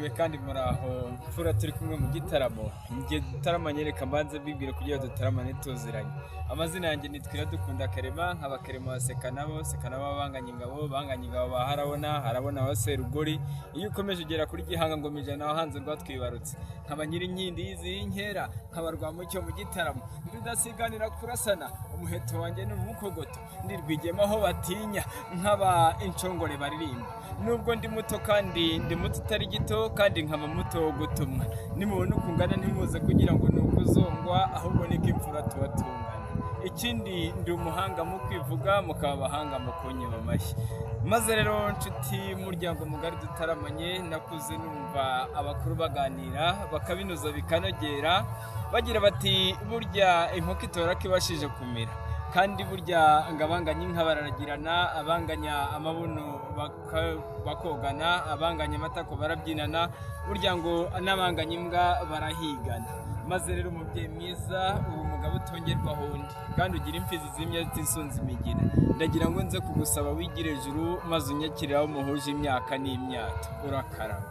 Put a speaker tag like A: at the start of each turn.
A: kandi muraho mfura turi kumwe mu gitaramo ngiye dutaramanye reka mbanze bibwire kugira dutaramane tuziranye amazina yanjye nitwira dukunda Karema nk'abakerema baseka nabo banganye ingabo harabona abaserugori iyo ukomeje ugera kuri gihanga ngo mijana wahanze rwatwibarutse nkaba nyiri inkindi y'inkera nkabarwa mucyo mu gitaramo ndudasiganira kurasana umuheto wanjye n'umukogoto ndirwigema aho batinya nkaba incongore baririmba nubwo ndi muto kandi ndi muto utari gito kandi nkaba muto gutumwa nimubona ukungana ntimuze kugira ngo nukuzongwa ahubwo niko imfura tubatungana ikindi ndi umuhanga mu kwivuga mukaba abahanga mu kunyima amashyi maze rero nshuti muryango mugari dutaramanye nakuze numva abakuru baganira bakabinoza bikanogera bagira bati burya inkoko itora kibashije kumira kandi burya ngabanganye inka bararagirana abanganya amabuno bakogana abanganya amatako barabyinana burya ngo n'abanganya imbwa barahigana maze rero umubyeyi mwiza ubu mugabo utongerwaho undi kandi ugira imfizi zimye zisunze imigira ndagira ngo nze kugusaba wigire ejuru maze unyakiriraho muhuje imyaka n'imyato urakarama